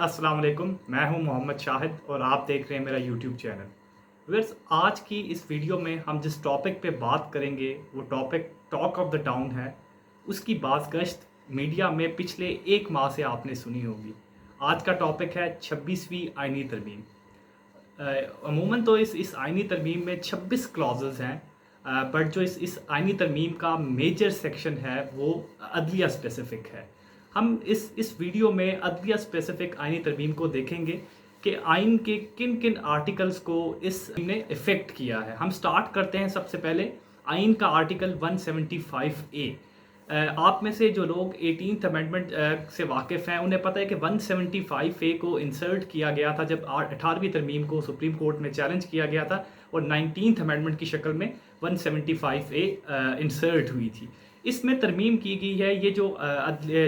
अस्सलाम वालेकुम। मैं हूं मोहम्मद शाहिद और आप देख रहे हैं मेरा यूट्यूब चैनल। व्यूअर्स, आज की इस वीडियो में हम जिस टॉपिक पे बात करेंगे वो topic talk of the town है। उसकी बाज़गश्त मीडिया में पिछले एक माह से आपने सुनी होगी। आज का टॉपिक है 26वीं आइनी तरमीम। अमूमन तो इस आइनी तरमीम में 26 क्लॉजेज़ हैं, बट जो इस आइनी तरमीम का मेजर सेक्शन है वो अदलिया स्पेसिफ़िक है। हम इस वीडियो में अदलिया स्पेसिफ़िक आइनी तरमीम को देखेंगे कि आइन के किन किन आर्टिकल्स को इसने इफ़ेक्ट किया है। हम स्टार्ट करते हैं सबसे पहले आइन का आर्टिकल 175A। आप में से जो लोग 18th अमेंडमेंट से वाकिफ़ हैं उन्हें पता है कि 175A को इंसर्ट किया गया था जब 18वीं तरमीम को सुप्रीम कोर्ट में चैलेंज किया गया था और 19th अमेंडमेंट की शक्ल में 175A इंसर्ट हुई थी। इसमें तरमीम की गई है, ये जो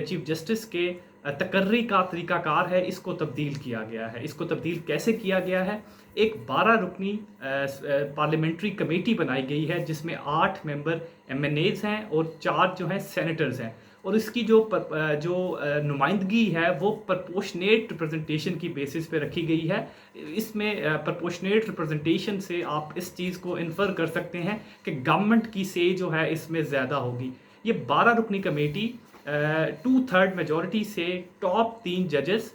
चीफ जस्टिस के तकर्री का तरीक़ाकार है इसको तब्दील किया गया है। इसको तब्दील कैसे किया गया है? एक 12 रुकनी पार्लियामेंट्री कमेटी बनाई गई है जिसमें 8 मेंबर MNAs हैं और 4 जो हैं सेनेटर्स हैं, और इसकी जो नुमाइंदगी है वो प्रपोर्शनेट रिप्रेजेंटेशन की बेसिस पे रखी गई है। इसमें प्रपोर्शनेट रिप्रेजेंटेशन से आप इस चीज़ को इन्फर कर सकते हैं कि गवर्नमेंट की से जो है इसमें ज़्यादा होगी। ये 12 रुकनी कमेटी 2/3 मेजॉरिटी से टॉप 3 जजेस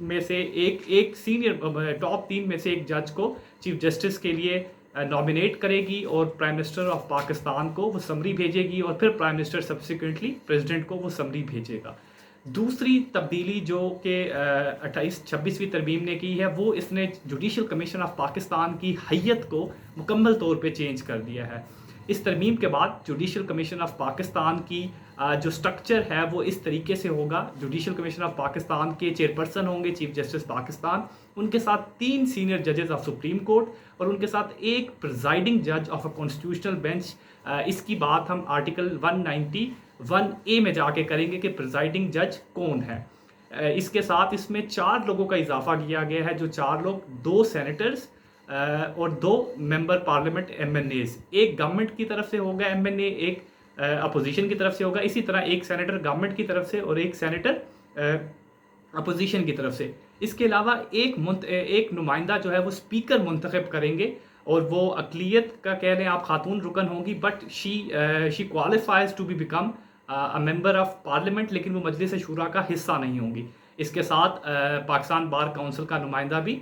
में से एक सीनियर टॉप 3 में से एक जज को चीफ जस्टिस के लिए नॉमिनेट करेगी और प्राइम मिनिस्टर ऑफ पाकिस्तान को वो समरी भेजेगी और फिर प्राइम मिनिस्टर सब्सिक्वेंटली प्रेसिडेंट को वो समरी भेजेगा। दूसरी तब्दीली जो कि 26वीं तरमीम ने की है वो इसने जुडिशल कमीशन ऑफ पाकिस्तान की हैयत को मुकम्मल तौर पे चेंज कर दिया है। इस तरमीम के बाद जुडिशल कमीशन ऑफ पाकिस्तान की जो स्ट्रक्चर है वो इस तरीके से होगा। जुडिशल कमीशन ऑफ पाकिस्तान के चेयरपर्सन होंगे चीफ जस्टिस पाकिस्तान, उनके साथ 3 सीनियर जजेस ऑफ सुप्रीम कोर्ट और उनके साथ एक प्रिजाइडिंग जज ऑफ अ कॉन्स्टिट्यूशनल बेंच। इसकी बात हम आर्टिकल 191A में जाके करेंगे कि प्रिजाइडिंग जज कौन है। इसके साथ इसमें 4 लोगों का इजाफा किया गया है, जो 4 लोग 2 सेनेटर्स और 2 मेंबर पार्लियामेंट MNAs। एक गवर्नमेंट की तरफ से होगा MNA, एक अपोजिशन की तरफ से होगा। इसी तरह एक सेनेटर गवर्नमेंट की तरफ से और एक सेनेटर अपोजिशन की तरफ से। इसके अलावा एक नुमाइंदा जो है वो स्पीकर मुंतखब करेंगे और वो अकलियत का कह लें आप खातून रुकन होंगी, but she qualifies to be become a member of parliament, लेकिन वो मजलिस शूरा का हिस्सा नहीं होंगी। इसके साथ पाकिस्तान बार काउंसिल का नुमाइंदा भी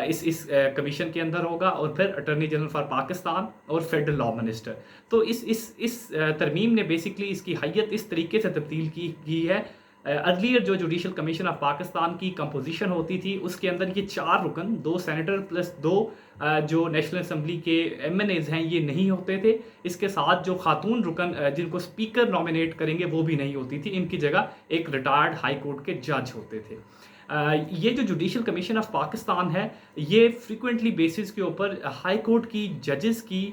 इस कमीशन के अंदर होगा और फिर अटॉर्नी जनरल फॉर पाकिस्तान और फेडरल लॉ मिनिस्टर। तो इस तरमीम ने बेसिकली इसकी हैयत इस तरीके से तब्दील की है। अर्लियर जो जुडिशल कमीशन ऑफ पाकिस्तान की कंपोजिशन होती थी उसके अंदर ये 4 रुकन, 2 सेनेटर प्लस 2 जो नेशनल असम्बली के MNAs हैं ये नहीं होते थे। इसके साथ जो खातून रुकन जिनको स्पीकर नॉमिनेट करेंगे वो भी नहीं होती थी, इनकी जगह एक रिटायर्ड हाई कोर्ट के जज होते थे। ये जो जुडिशल कमीशन ऑफ पाकिस्तान है ये फ्रीक्वेंटली बेसिस के ऊपर हाई कोर्ट की जजेस की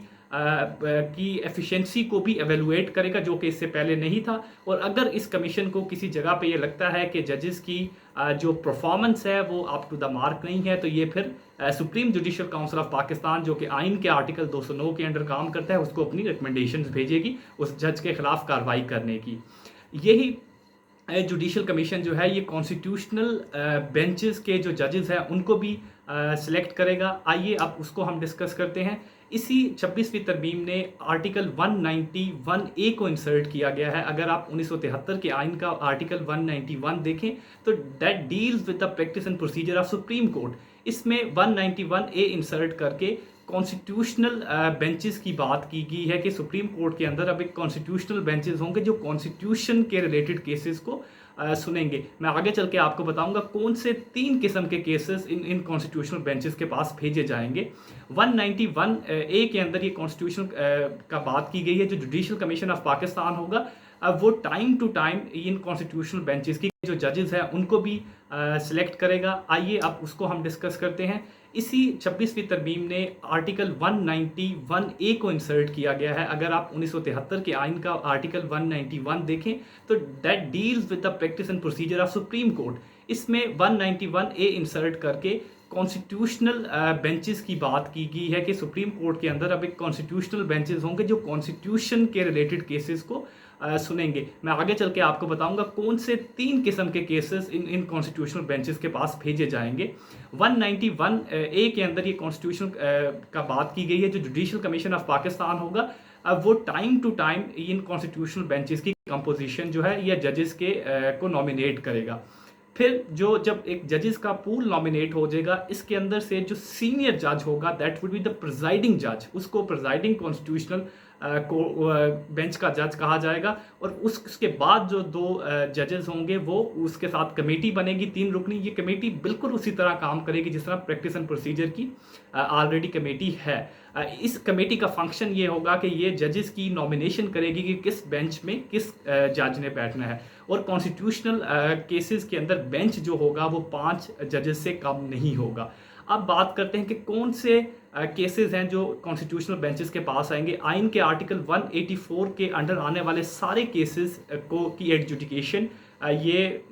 एफिशिएंसी को भी एवेलुएट करेगा, जो कि इससे पहले नहीं था। और अगर इस कमीशन को किसी जगह पे ये लगता है कि जजेस की जो परफॉर्मेंस है वो अप टू द मार्क नहीं है, तो ये फिर supreme judicial council of Pakistan, जो कि आइन के आर्टिकल 209 के अंडर काम करता है, उसको अपनी रिकमेंडेशंस भेजेगी उस जज के खिलाफ कार्रवाई करने की। यही जुडिशल कमीशन जो है ये कॉन्स्टिट्यूशनल बेंचेस के जो जजेस हैं उनको भी सिलेक्ट करेगा। आइए अब उसको हम डिस्कस करते हैं। इसी 26वीं तरमीम ने आर्टिकल 191A को इंसर्ट किया गया है। अगर आप 1973 के आइन का आर्टिकल 191 देखें तो that deals with the practice and procedure of supreme court. इसमें 191A इंसर्ट करके कॉन्स्टिट्यूशनल बेंचेस की बात की गई है कि सुप्रीम कोर्ट के अंदर अब एक कॉन्स्टिट्यूशनल बेंचेस होंगे जो कॉन्स्टिट्यूशन के रिलेटेड केसेस को सुनेंगे। मैं आगे चल के आपको बताऊंगा कौन से 3 किस्म के केसेस इन कॉन्स्टिट्यूशनल बेंचेस के पास भेजे जाएंगे। 191A के अंदर ये कॉन्स्टिट्यूशन का बात की गई है। जो जुडिशल कमीशन ऑफ पाकिस्तान होगा अब वो time to time in constitutional benches की जो जजेस हैं उनको भी सिलेक्ट करेगा। आइए अब उसको हम डिस्कस करते हैं। इसी 26वीं तरमीम ने आर्टिकल 191A को इंसर्ट किया गया है। अगर आप 1973 के आइन का आर्टिकल 191 देखें तो that deals with the practice and procedure of supreme court. इसमें 191A इंसर्ट करके कॉन्स्टिट्यूशनल बेंचेस की बात की गई है कि सुप्रीम कोर्ट के अंदर अब एक कॉन्स्टिट्यूशनल बेंचेस होंगे जो कॉन्स्टिट्यूशन के रिलेटेड केसेस को सुनेंगे। मैं आगे चल के आपको बताऊंगा कौन से 3 किस्म के केसेस इन कॉन्स्टिट्यूशनल बेंचेस के पास भेजे जाएंगे। 191 ए के अंदर ये कॉन्स्टिट्यूशन का बात की गई है। जो जुडिशल कमीशन ऑफ पाकिस्तान होगा, अब वो time to time in constitutional benches की कंपोजिशन जो है या जजेस के को नॉमिनेट करेगा। फिर जब एक जजेस का पूल नॉमिनेट हो जाएगा, इसके अंदर से जो सीनियर जज होगा that would be the presiding जज, उसको प्रिजाइडिंग कॉन्स्टिट्यूशनल बेंच का जज कहा जाएगा। और उसके बाद जो 2 जजेस होंगे वो उसके साथ कमेटी बनेगी 3 रुकनी। ये कमेटी बिल्कुल उसी तरह काम करेगी जिस तरह प्रैक्टिस एंड प्रोसीजर की ऑलरेडी कमेटी है। इस कमेटी का फंक्शन ये होगा कि ये जजेस की नॉमिनेशन करेगी कि किस बेंच में किस जज ने बैठना है। और कॉन्स्टिट्यूशनल केसेस के अंदर बेंच जो होगा वो 5 जजेस से कम नहीं होगा। अब बात करते हैं कि कौन से केसेस हैं जो कॉन्स्टिट्यूशनल बेंचेस के पास आएंगे। आइन के आर्टिकल 184 के अंडर आने वाले सारे केसेस को की एडजुडिकेशन ये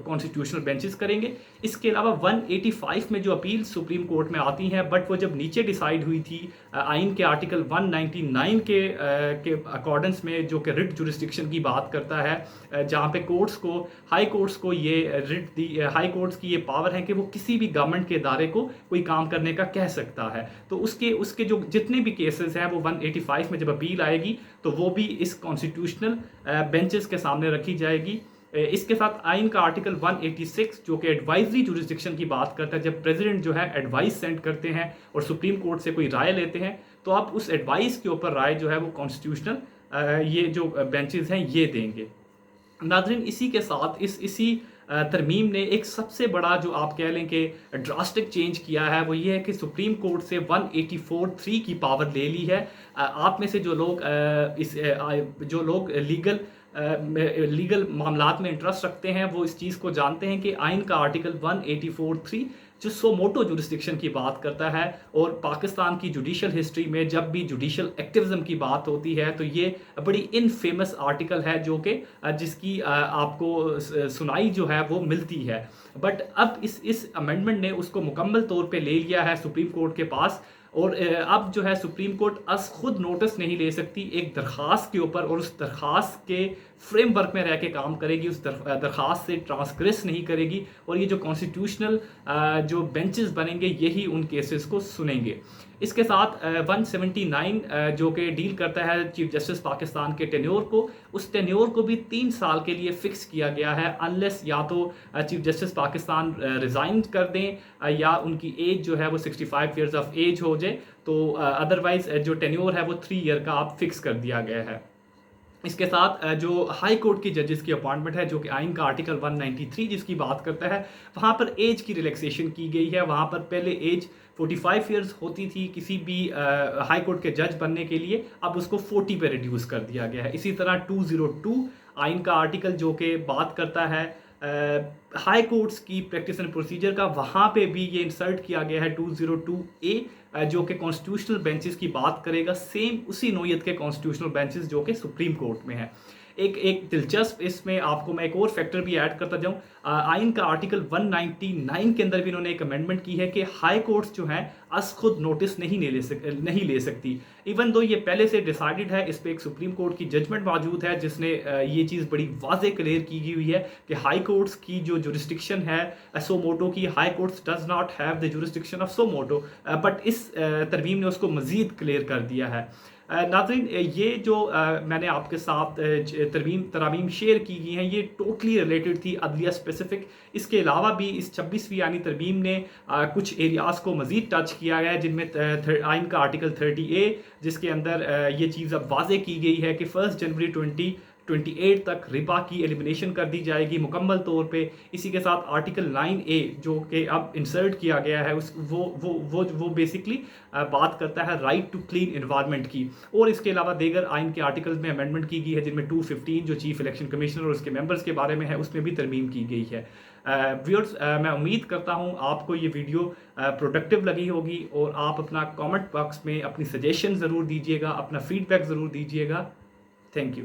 कॉन्स्टिट्यूशनल बेंचेस करेंगे। इसके अलावा 185 में जो अपील सुप्रीम कोर्ट में आती हैं, बट वो जब नीचे डिसाइड हुई थी आइन के आर्टिकल 199 के अकॉर्डेंस में, जो कि रिट जुरिस्डिक्शन की बात करता है, जहाँ पे कोर्ट्स को हाई कोर्ट्स को ये रिट दी, हाई कोर्ट्स की ये पावर है कि वो किसी भी गवर्नमेंट के इदारे को कोई काम करने का कह सकता है। तो उसके जो जितने भी केसेस हैं वो 185 में जब अपील आएगी तो वो भी इस कॉन्स्टिट्यूशनल बेंचेस के सामने रखी जाएगी। इसके साथ आइन का आर्टिकल 186 जो कि एडवाइजरी जुरिस्डिक्शन की बात करता है, जब प्रेसिडेंट जो है एडवाइस सेंड करते हैं और सुप्रीम कोर्ट से कोई राय लेते हैं तो आप उस एडवाइस के ऊपर राय जो है वो कॉन्स्टिट्यूशनल ये जो बेंचेस हैं ये देंगे। नाज़रीन, इसी के साथ इसी तरमीम ने एक सबसे बड़ा जो आप कह लें कि ड्रास्टिक चेंज किया है वो ये है कि सुप्रीम कोर्ट से 184(3) की पावर ले ली है। आप में से जो लोग लीगल मामलात में इंटरेस्ट रखते हैं वो इस चीज़ को जानते हैं कि आइन का आर्टिकल 184(3) जो सो मोटो जुरिस्डिक्शन की बात करता है, और पाकिस्तान की जुडिशल हिस्ट्री में जब भी जुडिशल एक्टिविज्म की बात होती है तो ये बड़ी इनफेमस आर्टिकल है जो कि जिसकी आपको सुनाई जो है वो मिलती है। बट अब इस अमेंडमेंट ने उसको मुकम्मल तौर पे ले लिया है सुप्रीम कोर्ट के पास, और अब जो है सुप्रीम कोर्ट खुद नोटिस नहीं ले सकती एक दरख्वास्त के ऊपर, और उस दरख्वास्त के फ्रेमवर्क में रह के काम करेगी, उस दरख्वास्त से ट्रांसग्रेस नहीं करेगी। और ये जो कॉन्स्टिट्यूशनल जो बेंचेस बनेंगे यही उन केसेस को सुनेंगे। इसके साथ 179 जो कि डील करता है चीफ जस्टिस पाकिस्तान के टेन्योर को, उस टेन्योर को भी 3 साल के लिए फिक्स किया गया है, अनलेस या तो चीफ जस्टिस पाकिस्तान रिज़ाइन कर दें या उनकी एज जो है वो 65 ईयर्स ऑफ एज हो जाए, तो अदरवाइज जो टेन्योर है वो 3 ईयर का आप फिक्स कर दिया गया है। इसके साथ जो हाई कोर्ट की जजेस की अपॉइंटमेंट है जो कि आइन का आर्टिकल 193 जिसकी बात करता है, वहाँ पर एज की रिलैक्सेशन की गई है। वहाँ पर पहले एज 45 ईयर्स होती थी किसी भी हाई कोर्ट के जज बनने के लिए, अब उसको 40 पे रिड्यूस कर दिया गया है। इसी तरह 202 आइन का आर्टिकल जो कि बात करता है हाई कोर्ट्स की प्रैक्टिस एंड प्रोसीजर का, वहाँ पे भी ये इंसर्ट किया गया है 202A जो कि कॉन्स्टिट्यूशनल बेंचेस की बात करेगा, सेम उसी नोयत के कॉन्स्टिट्यूशनल बेंचेस जो कि सुप्रीम कोर्ट में है। एक दिलचस्प इसमें आपको मैं एक और फैक्टर भी ऐड करता जाऊं, आइन का आर्टिकल 199 के अंदर भी इन्होंने एक अमेंडमेंट की है कि हाई कोर्ट्स जो हैं खुद नोटिस नहीं ले सकती, इवन दो ये पहले से डिसाइडेड है। इस पर एक सुप्रीम कोर्ट की जजमेंट मौजूद है जिसने ये चीज़ बड़ी वाजे क्लियर की गई हुई है कि हाई कोर्ट्स की जो जुरिस्डिक्शन है सो मोटो की, high courts does not have the jurisdiction of suo motu, but इस तरमीम ने उसको मज़ीद क्लियर कर दिया है। नाज़रीन, ये जो मैंने आपके साथ तरामीम शेयर की गई हैं ये टोटली रिलेटेड थी अदलिया स्पेसिफिक। इसके अलावा भी इस 26वीं यानी तरमीम ने कुछ एरियाज़ को मज़ीद टच किया है, जिनमें आइन का आर्टिकल 30A जिसके अंदर ये चीज़ अब वाज़े की गई है कि 1 जनवरी 2028 तक रिबा की एलिमिनेशन कर दी जाएगी मुकम्मल तौर पे। इसी के साथ आर्टिकल 9A जो कि अब इंसर्ट किया गया है वो बेसिकली बात करता है राइट टू क्लीन एनवायरनमेंट की, और इसके अलावा दीगर आइन के आर्टिकल में अमेंडमेंट की गई है जिनमें 215 जो चीफ इलेक्शन कमिश्नर और उसके मेंबर्स के बारे में है उसमें भी तरमीम की गई है। व्यूअर्स, मैं उम्मीद करता हूँ आपको ये वीडियो प्रोडक्टिव लगी होगी, और आप अपना कमेंट बॉक्स में अपनी सजेशन ज़रूर दीजिएगा, अपना फीडबैक ज़रूर दीजिएगा। Thank you.